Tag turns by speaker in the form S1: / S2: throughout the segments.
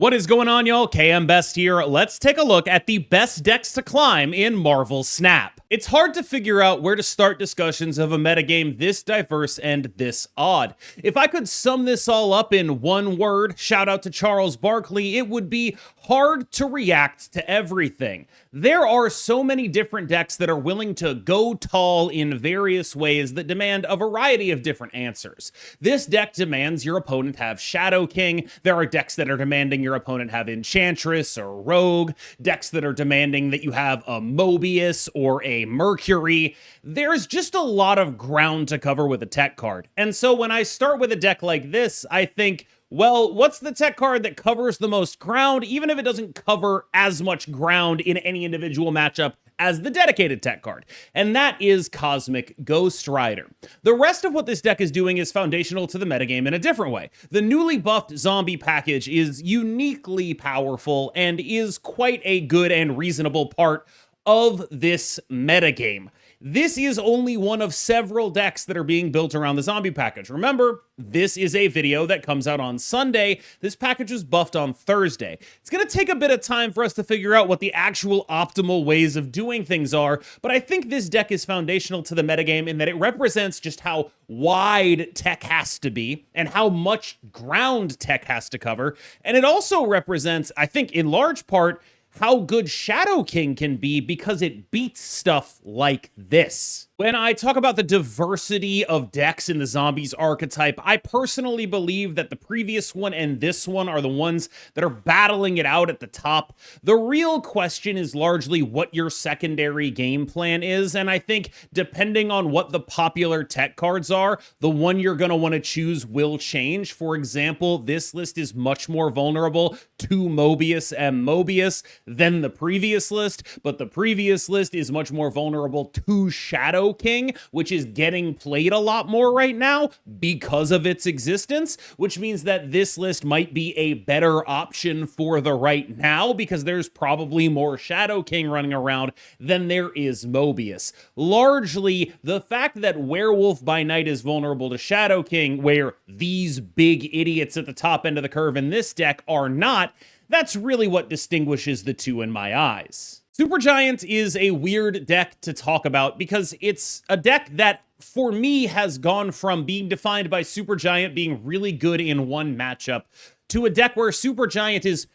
S1: What is going on, y'all? KMBest here. Let's take a look at the best decks to climb in Marvel Snap. It's hard to figure out where to start discussions of a metagame this diverse and this odd. If I could sum this all up in one word, shout out to Charles Barkley, it would be hard to react to everything. There are so many different decks that are willing to go tall in various ways that demand a variety of different answers. This deck demands your opponent have Shadow King. There are decks that are demanding your opponent have Enchantress or Rogue, decks that are demanding that you have a Mobius or a Mercury. There's just a lot of ground to cover with a tech card. And so when I start with a deck like this, I think, well, what's the tech card that covers the most ground, even if it doesn't cover as much ground in any individual matchup as the dedicated tech card? And that is Cosmic Ghost Rider. The rest of what this deck is doing is foundational to the metagame in a different way. The newly buffed zombie package is uniquely powerful and is quite a good and reasonable part of this metagame. This is only one of several decks that are being built around the zombie package. Remember, this is a video that comes out on Sunday. This package was buffed on Thursday. It's going to take a bit of time for us to figure out what the actual optimal ways of doing things are, but I think this deck is foundational to the metagame in that it represents just how wide tech has to be and how much ground tech has to cover. And it also represents, I think, in large part, how good Shadow King can be because it beats stuff like this. When I talk about the diversity of decks in the zombies archetype, I personally believe that the previous one and this one are the ones that are battling it out at the top. The real question is largely what your secondary game plan is, and I think depending on what the popular tech cards are, the one you're going to want to choose will change. For example, this list is much more vulnerable to Mobius and Mobius than the previous list, but the previous list is much more vulnerable to Shadow King, which is getting played a lot more right now because of its existence, which means that this list might be a better option for the right now because there's probably more Shadow King running around than there is Mobius. Largely, the fact that Werewolf by Night is vulnerable to Shadow King, where these big idiots at the top end of the curve in this deck are not, that's really what distinguishes the two in my eyes. SuperGiant is a weird deck to talk about because it's a deck that, for me, has gone from being defined by SuperGiant being really good in one matchup to a deck where SuperGiant is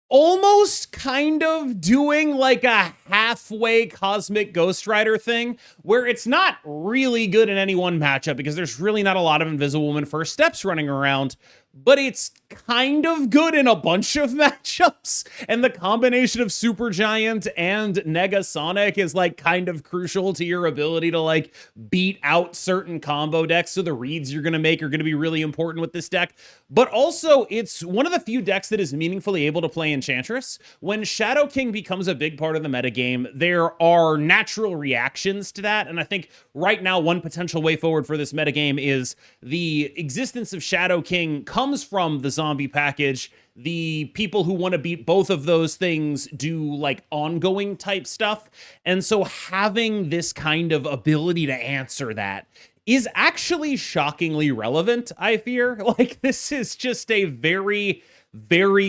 S1: almost kind of doing like a halfway Cosmic Ghost Rider thing, where it's not really good in any one matchup because there's really not a lot of Invisible Woman first steps running around, but it's kind of good in a bunch of matchups. And the combination of SuperGiant and Negasonic is like kind of crucial to your ability to like beat out certain combo decks. So the reads you're going to make are going to be really important with this deck. But also it's one of the few decks that is meaningfully able to play Enchantress. When Shadow King becomes a big part of the metagame, there are natural reactions to that. And I think right now, one potential way forward for this metagame is the existence of Shadow King comes from the zombie package. The people who want to beat both of those things do like ongoing type stuff. And so having this kind of ability to answer that is actually shockingly relevant, I fear. Like, this is just a very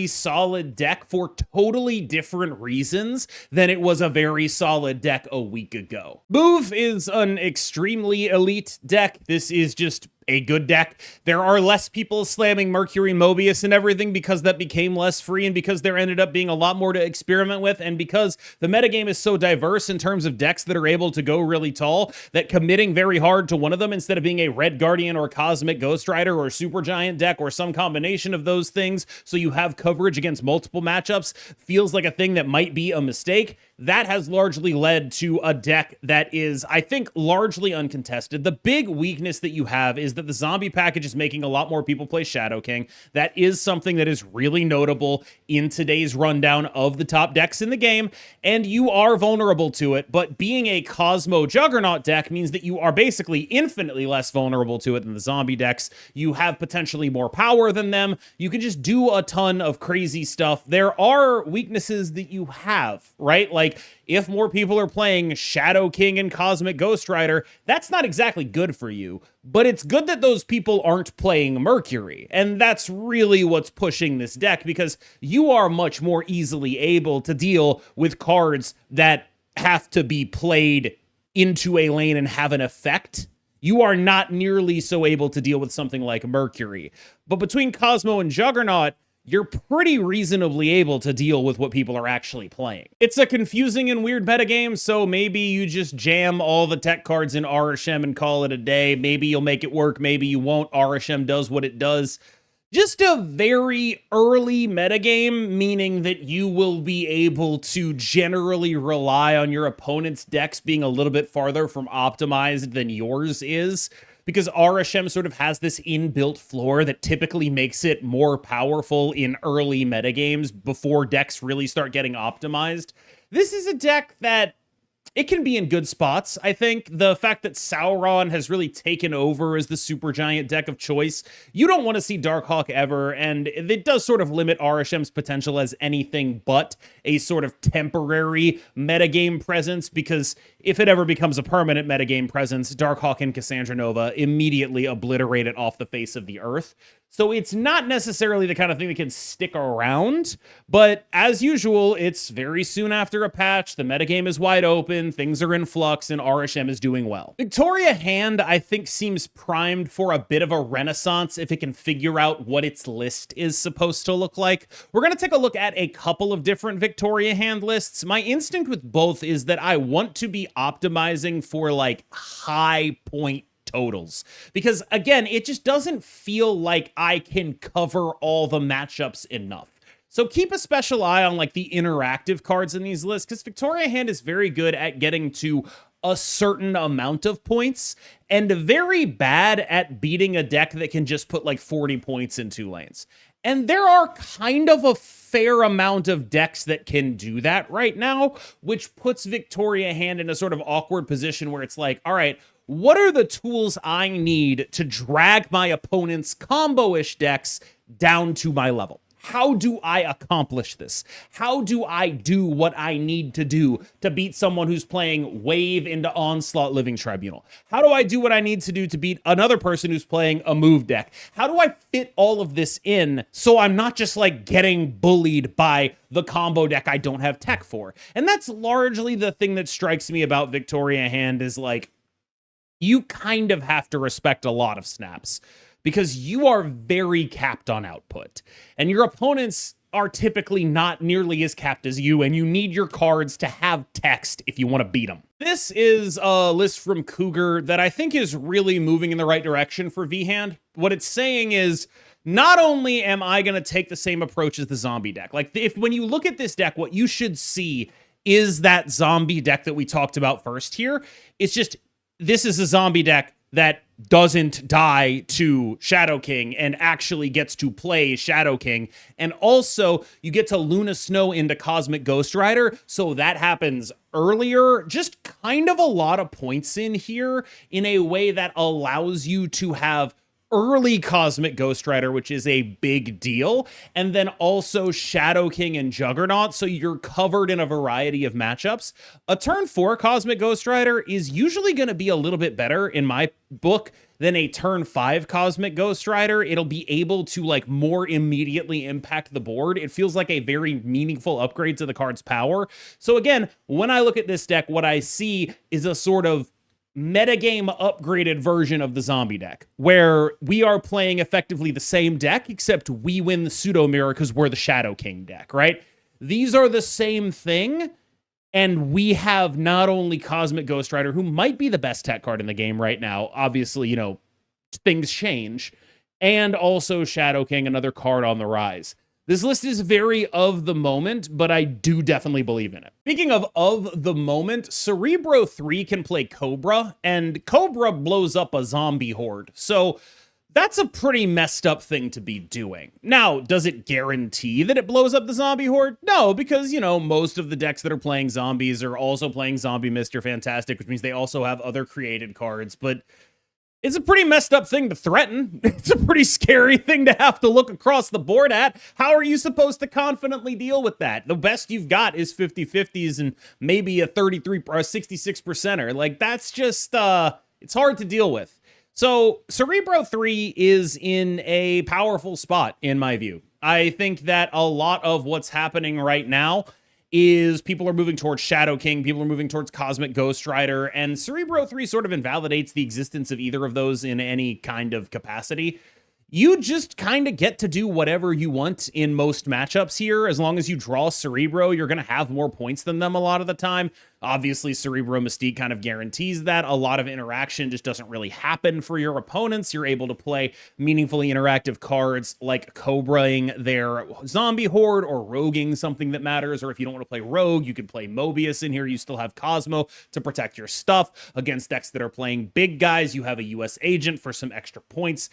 S1: solid deck for totally different reasons than it was a very solid deck a week ago. Move is an extremely elite deck. This is just a good deck. There are less people slamming Mercury, Mobius, and everything because that became less free and because there ended up being a lot more to experiment with, and because the metagame is so diverse in terms of decks that are able to go really tall that committing very hard to one of them instead of being a Red Guardian or Cosmic Ghost Rider or SuperGiant deck or some combination of those things so you have coverage against multiple matchups feels like a thing that might be a mistake. That has largely led to a deck that is, I think, largely uncontested. The big weakness that you have is that the zombie package is making a lot more people play Shadow King. That is something that is really notable in today's rundown of the top decks in the game, and you are vulnerable to it, but being a Cosmo Juggernaut deck means that you are basically infinitely less vulnerable to it than the zombie decks. You have potentially more power than them. You can just do a ton of crazy stuff. There are weaknesses that you have, right? Like, like, if more people are playing Shadow King and Cosmic Ghost Rider, that's not exactly good for you, but it's good that those people aren't playing Mercury, and that's really what's pushing this deck, because you are much more easily able to deal with cards that have to be played into a lane and have an effect. You are not nearly so able to deal with something like Mercury. But between Cosmo and Juggernaut, you're pretty reasonably able to deal with what people are actually playing. It's a confusing and weird metagame, so maybe you just jam all the tech cards in Arishem and call it a day. Maybe you'll make it work, maybe you won't. Arishem does what it does. Just a very early metagame, meaning that you will be able to generally rely on your opponent's decks being a little bit farther from optimized than yours is, because Arishem sort of has this inbuilt floor that typically makes it more powerful in early metagames before decks really start getting optimized. This is a deck that it can be in good spots. I think the fact that Sauron has really taken over as the SuperGiant deck of choice, you don't want to see Darkhawk ever, and it does sort of limit Arishem's potential as anything but a sort of temporary metagame presence, because if it ever becomes a permanent metagame presence, Darkhawk and Cassandra Nova immediately obliterate it off the face of the earth. So it's not necessarily the kind of thing that can stick around, but as usual, it's very soon after a patch, the metagame is wide open, things are in flux, and Arishem is doing well. Victoria Hand, I think, seems primed for a bit of a renaissance if it can figure out what its list is supposed to look like. We're going to take a look at a couple of different Victoria Hand lists. My instinct with both is that I want to be optimizing for, like, high point totals, because again, it just doesn't feel like I can cover all the matchups enough. So keep a special eye on like the interactive cards in these lists, because Victoria Hand is very good at getting to a certain amount of points and very bad at beating a deck that can just put like 40 points in 2 lanes. And there are kind of a fair amount of decks that can do that right now, which puts Victoria Hand in a sort of awkward position where it's like, all right, what are the tools I need to drag my opponent's combo-ish decks down to my level? How do I accomplish this? How do I do what I need to do to beat someone who's playing Wave into Onslaught Living Tribunal? How do I do what I need to do to beat another person who's playing a move deck? How do I fit all of this in so I'm not just like getting bullied by the combo deck I don't have tech for? And that's largely the thing that strikes me about Victoria Hand is like, you kind of have to respect a lot of snaps because you are very capped on output, and your opponents are typically not nearly as capped as you, and you need your cards to have text if you want to beat them. This is a list from Cougar that I think is really moving in the right direction for V-Hand. What it's saying is, not only am I going to take the same approach as the zombie deck, like when you look at this deck, what you should see is that zombie deck that we talked about first here. It's just, this is a zombie deck that doesn't die to Shadow King and actually gets to play Shadow King. And also, you get to Luna Snow into Cosmic Ghost Rider, so that happens earlier. Just kind of a lot of points in here in a way that allows you to have early Cosmic Ghost Rider, which is a big deal, and then also Shadow King and Juggernaut, so you're covered in a variety of matchups. A turn 4 Cosmic Ghost Rider is usually going to be a little bit better in my book than a turn 5 Cosmic Ghost Rider. It'll be able to like more immediately impact the board. It feels like a very meaningful upgrade to the card's power. So again, when I look at this deck, what I see is a sort of metagame upgraded version of the zombie deck, where we are playing effectively the same deck, except we win the pseudo mirror because we're the Shadow King deck, right? These are the same thing, and we have not only Cosmic Ghost Rider, who might be the best tech card in the game right now, obviously, you know, things change, and also Shadow King, another card on the rise. This list is very of the moment, but I do definitely believe in it. Speaking of the moment, Cerebro 3 can play Cobra, and Cobra blows up a zombie horde. So that's a pretty messed up thing to be doing. Now, does it guarantee that it blows up the zombie horde? No, because, you know, most of the decks that are playing zombies are also playing Zombie Mr. Fantastic, which means they also have other created cards, but It's a pretty messed up thing to threaten. It's a pretty scary thing to have to look across the board at. How are you supposed to confidently deal with that? The best you've got is 50-50s and maybe a 33 or 66%er. Like, that's just, it's hard to deal with. So Cerebro 3 is in a powerful spot, in my view. I think that a lot of what's happening right now is people are moving towards Shadow King, people are moving towards Cosmic Ghost Rider, and Cerebro 3 sort of invalidates the existence of either of those in any kind of capacity. You just kind of get to do whatever you want in most matchups here. As long as you draw Cerebro, you're going to have more points than them a lot of the time. Obviously, Cerebro Mystique kind of guarantees that. A lot of interaction just doesn't really happen for your opponents. You're able to play meaningfully interactive cards like Cobraing their Zombie Horde or Roguing something that matters. Or if you don't want to play Rogue, you can play Mobius in here. You still have Cosmo to protect your stuff. Against decks that are playing big guys, you have a US Agent for some extra points.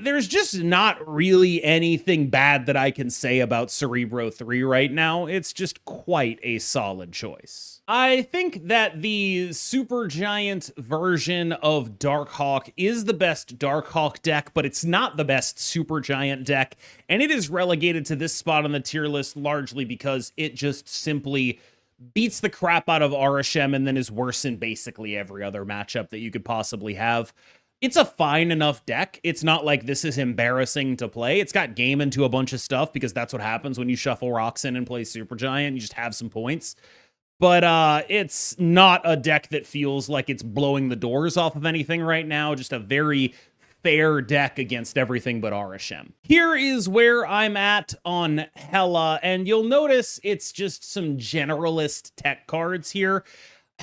S1: There's just not really anything bad that I can say about Cerebro 3 right now. It's just quite a solid choice. I think that the SuperGiant version of Darkhawk is the best Darkhawk deck, but it's not the best SuperGiant deck, and it is relegated to this spot on the tier list largely because it just simply beats the crap out of Arishem and then is worse in basically every other matchup that you could possibly have. It's a fine enough deck. It's not like this is embarrassing to play. It's got game into a bunch of stuff because that's what happens when you shuffle rocks in and play SuperGiant. You just have some points. But it's not a deck that feels like it's blowing the doors off of anything right now. Just a very fair deck against everything but Arishem. Here is where I'm at on Hela, and you'll notice it's just some generalist tech cards here.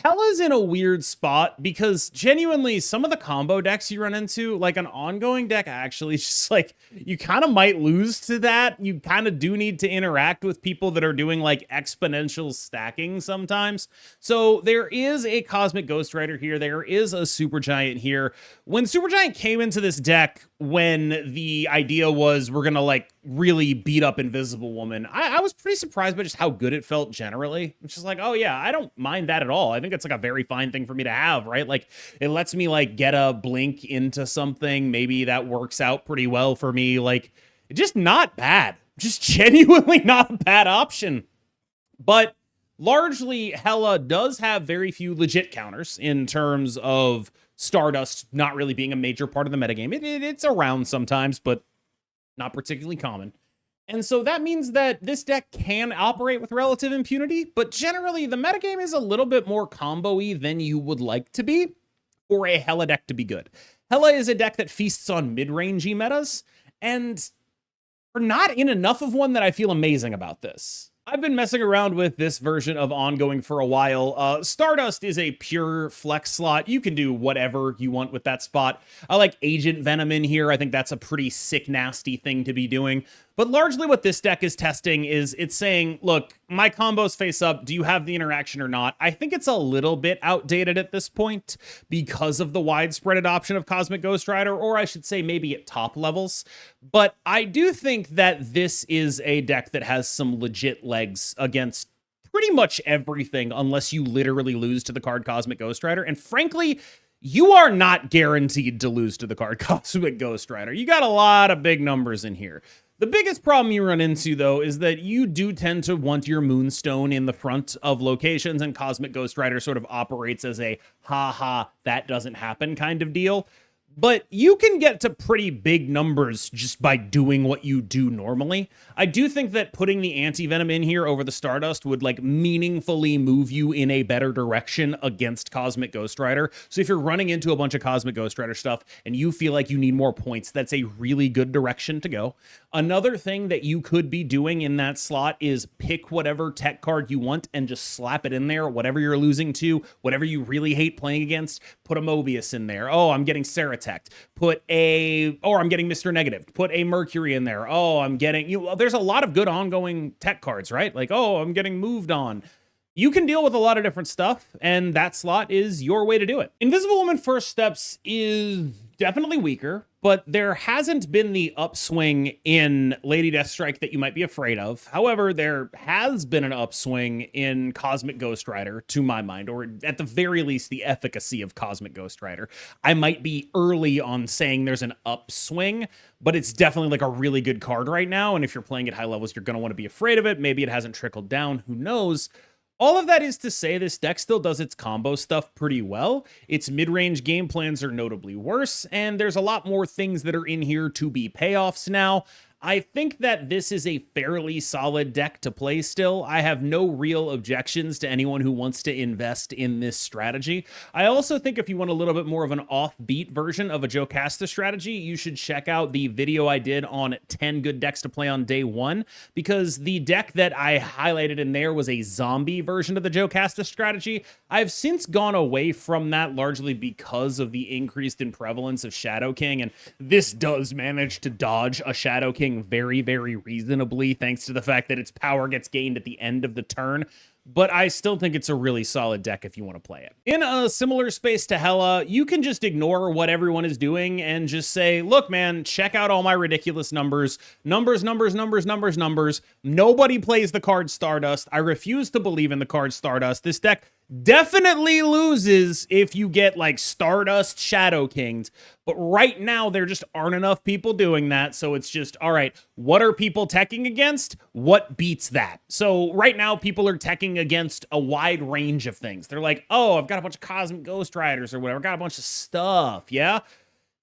S1: Hela's in a weird spot because genuinely some of the combo decks you run into, like an ongoing deck, actually is just like, you kind of might lose to that. You kind of do need to interact with people that are doing like exponential stacking sometimes. So there is a Cosmic Ghost Rider here. There is a SuperGiant here. When SuperGiant came into this deck, when the idea was we're going to like really beat up Invisible Woman, I was pretty surprised by just how good it felt generally. It's just like, oh yeah, I don't mind that at all. I think it's like a very fine thing for me to have, right? Like it lets me like get a blink into something. Maybe that works out pretty well for me. Like just not bad, just genuinely not a bad option. But largely Hela does have very few legit counters in terms of Stardust not really being a major part of the metagame. It's around sometimes, but not particularly common. And so that means that this deck can operate with relative impunity, but generally the metagame is a little bit more combo-y than you would like to be for a Hela deck to be good. Hela is a deck that feasts on mid-rangey metas, and we're not in enough of one that I feel amazing about this. I've been messing around with this version of ongoing for a while. Stardust is a pure flex slot. You can do whatever you want with that spot. I like Agent Venom in here. I think that's a pretty sick, nasty thing to be doing. But largely what this deck is testing is it's saying, look, my combos face up. Do you have the interaction or not? I think it's a little bit outdated at this point because of the widespread adoption of Cosmic Ghost Rider, or I should say maybe at top levels. But I do think that this is a deck that has some legit legs against pretty much everything unless you literally lose to the card Cosmic Ghost Rider. And frankly, you are not guaranteed to lose to the card Cosmic Ghost Rider. You got a lot of big numbers in here. The biggest problem you run into, though, is that you do tend to want your Moonstone in the front of locations, and Cosmic Ghost Rider sort of operates as a ha-ha, that doesn't happen kind of deal. But you can get to pretty big numbers just by doing what you do normally. I do think that putting the Anti-Venom in here over the Stardust would like meaningfully move you in a better direction against Cosmic Ghost Rider. So if you're running into a bunch of Cosmic Ghost Rider stuff and you feel like you need more points, that's a really good direction to go. Another thing that you could be doing in that slot is pick whatever tech card you want and just slap it in there, whatever you're losing to, whatever you really hate playing against, put a Mobius in there. Oh, I'm getting Ceratech. Put a, or I'm getting Mr. Negative. Put a Mercury in there. Oh, I'm getting, there's a lot of good ongoing tech cards, right? Like, oh, I'm getting moved on. You can deal with a lot of different stuff, and that slot is your way to do it. Invisible Woman First Steps is definitely weaker, but there hasn't been the upswing in Lady Deathstrike that you might be afraid of. However, there has been an upswing in Cosmic Ghost Rider, to my mind, or at the very least, the efficacy of Cosmic Ghost Rider. I might be early on saying there's an upswing, but it's definitely like a really good card right now, and if you're playing at high levels, you're going to want to be afraid of it. Maybe it hasn't trickled down, who knows? All of that is to say this deck still does its combo stuff pretty well. Its mid-range game plans are notably worse, and there's a lot more things that are in here to be payoffs now. I think that this is a fairly solid deck to play still. I have no real objections to anyone who wants to invest in this strategy. I also think if you want a little bit more of an offbeat version of a Jocasta strategy, you should check out the video I did on 10 good decks to play on day one, because the deck that I highlighted in there was a zombie version of the Jocasta strategy. I've since gone away from that largely because of the increased in prevalence of Shadow King, and this does manage to dodge a Shadow King very, very reasonably, thanks to the fact that its power gets gained at the end of the turn. But I still think it's a really solid deck if you want to play it. In a similar space to Hela, you can just ignore what everyone is doing and just say, look, man, check out all my ridiculous numbers. Numbers. Nobody plays the card Stardust. I refuse to believe in the card Stardust. This deck definitely loses if you get like Stardust Shadow Kinged. But right now, there just aren't enough people doing that. So it's just, all right, what are people teching against? What beats that? So right now, people are teching against a wide range of things. They're like, oh, I've got a bunch of Cosmic Ghost Riders or whatever. Got a bunch of stuff, yeah?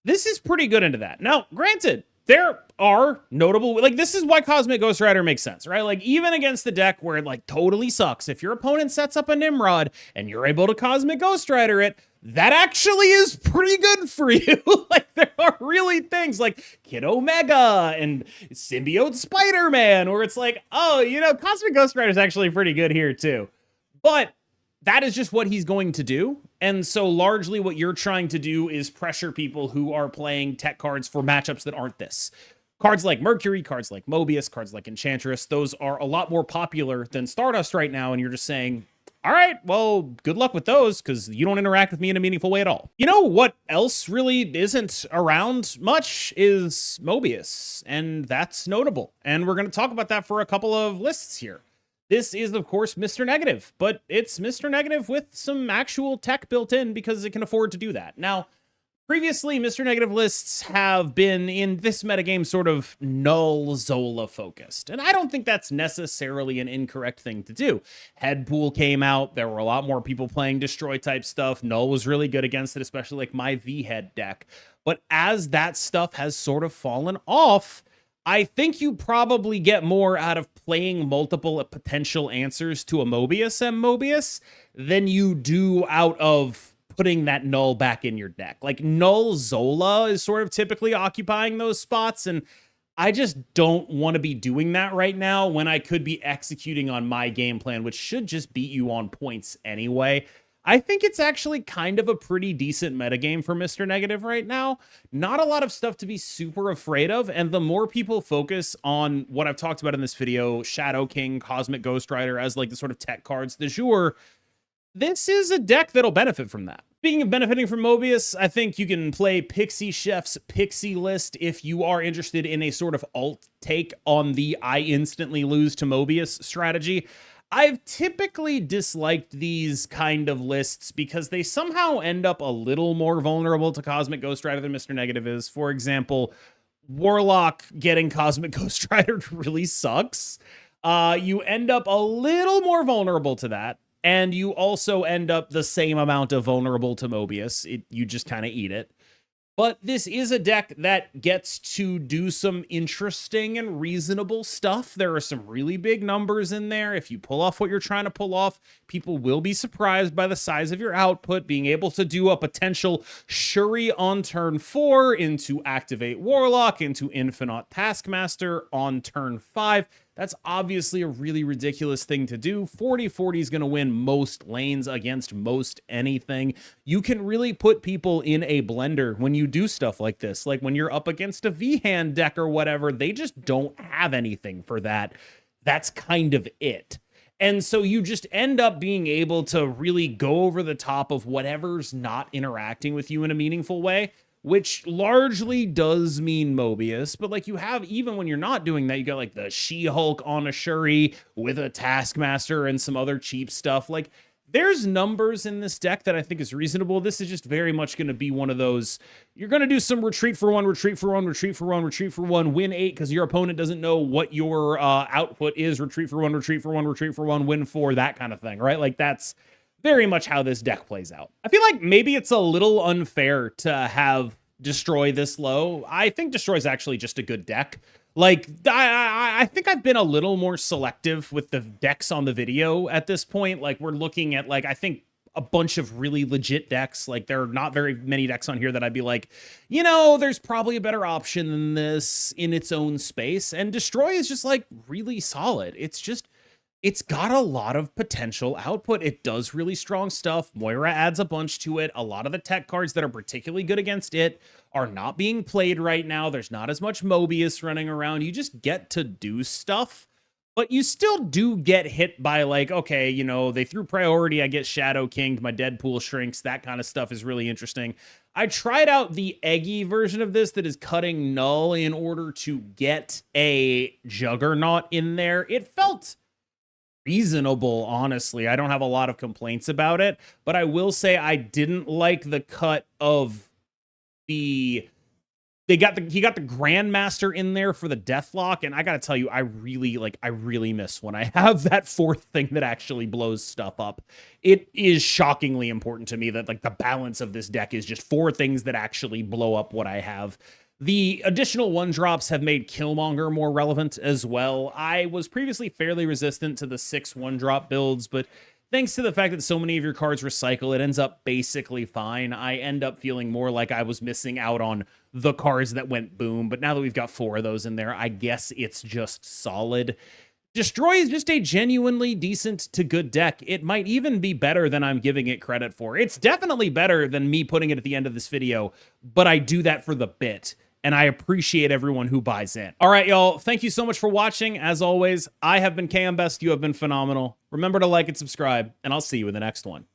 S1: This is pretty good into that. Now, granted, there are notable, like, this is why Cosmic Ghost Rider makes sense, right? Like, even against the deck where it, like, totally sucks, if your opponent sets up a Nimrod and you're able to Cosmic Ghost Rider it, that actually is pretty good for you. Like, there are really things like Kid Omega and Symbiote Spider-Man, where it's like, oh, you know, Cosmic Ghost Rider is actually pretty good here, too. But that is just what he's going to do. And so largely what you're trying to do is pressure people who are playing tech cards for matchups that aren't this. Cards like Mercury, cards like Mobius, cards like Enchantress, those are a lot more popular than Stardust right now. And you're just saying, all right, well, good luck with those because you don't interact with me in a meaningful way at all. You know what else really isn't around much is Mobius, and that's notable. And we're going to talk about that for a couple of lists here. This is, of course, Mr. Negative, but it's Mr. Negative with some actual tech built in because it can afford to do that. Now, previously, Mr. Negative lists have been in this metagame sort of null Zola focused, and I don't think that's necessarily an incorrect thing to do. Headpool came out, there were a lot more people playing destroy type stuff. Null was really good against it, especially like my V-Head deck. But as that stuff has sort of fallen off, I think you probably get more out of playing multiple potential answers to a Mobius and Mobius than you do out of putting that Null back in your deck. Like, Null Zola is sort of typically occupying those spots, and I just don't want to be doing that right now when I could be executing on my game plan, which should just beat you on points anyway. I think it's actually kind of a pretty decent metagame for Mr. Negative right now. Not a lot of stuff to be super afraid of, and the more people focus on what I've talked about in this video, Shadow King, Cosmic Ghost Rider, as like the sort of tech cards du jour, this is a deck that'll benefit from that. Speaking of benefiting from Mobius, I think you can play Pixie Chef's Pixie list if you are interested in a sort of alt take on the I instantly lose to Mobius strategy. I've typically disliked these kind of lists because they somehow end up a little more vulnerable to Cosmic Ghost Rider than Mr. Negative is. For example, Warlock getting Cosmic Ghost Rider really sucks. You end up a little more vulnerable to that, and you also end up the same amount of vulnerable to Mobius. You just kind of eat it. But this is a deck that gets to do some interesting and reasonable stuff. There are some really big numbers in there. If you pull off what you're trying to pull off, people will be surprised by the size of your output. Being able to do a potential Shuri on turn 4 into Activate Warlock, into Infinite Taskmaster on turn 5. That's obviously a really ridiculous thing to do. 40-40 is going to win most lanes against most anything. You can really put people in a blender when you do stuff like this. Like when you're up against a V-Hand deck or whatever, they just don't have anything for that. That's kind of it. And so you just end up being able to really go over the top of whatever's not interacting with you in a meaningful way, which largely does mean Mobius, but like you have, even when you're not doing that, you got like the She-Hulk on a Shuri with a Taskmaster and some other cheap stuff. Like, there's numbers in this deck that I think is reasonable. This is just very much going to be one of those, you're going to do some retreat for one, retreat for one, retreat for one, retreat for one, win 8 because your opponent doesn't know what your output is, retreat for one, retreat for one, retreat for one, win 4, that kind of thing, right? Like, that's very much how this deck plays out. I feel like maybe it's a little unfair to have Destroy this low. I think Destroy is actually just a good deck. Like, I think I've been a little more selective with the decks on the video at this point. Like, we're looking at, like, I think a bunch of really legit decks. Like, there are not very many decks on here that I'd be like, you know, there's probably a better option than this in its own space. And Destroy is just, like, really solid. It's got a lot of potential output. It does really strong stuff. Moira adds a bunch to it. A lot of the tech cards that are particularly good against it are not being played right now. There's not as much Mobius running around. You just get to do stuff, but you still do get hit by, like, okay, you know, they threw priority. I get Shadow Kinged. My Deadpool shrinks. That kind of stuff is really interesting. I tried out the Eggy version of this that is cutting Null in order to get a Juggernaut in there. It felt reasonable, honestly. I don't have a lot of complaints about it, but I will say I didn't like the cut of he got the Grandmaster in there for the Deathlock, and I gotta tell you, I really miss when I have that fourth thing that actually blows stuff up. It is shockingly important to me that, like, the balance of this deck is just 4 things that actually blow up what I have. The additional 1-drops have made Killmonger more relevant as well. I was previously fairly resistant to the 6 1-drop builds, but thanks to the fact that so many of your cards recycle, it ends up basically fine. I end up feeling more like I was missing out on the cards that went boom, but now that we've got 4 of those in there, I guess it's just solid. Destroy is just a genuinely decent to good deck. It might even be better than I'm giving it credit for. It's definitely better than me putting it at the end of this video, but I do that for the bit, and I appreciate everyone who buys in. All right, y'all, thank you so much for watching. As always, I have been KMBest. You have been phenomenal. Remember to like and subscribe, and I'll see you in the next one.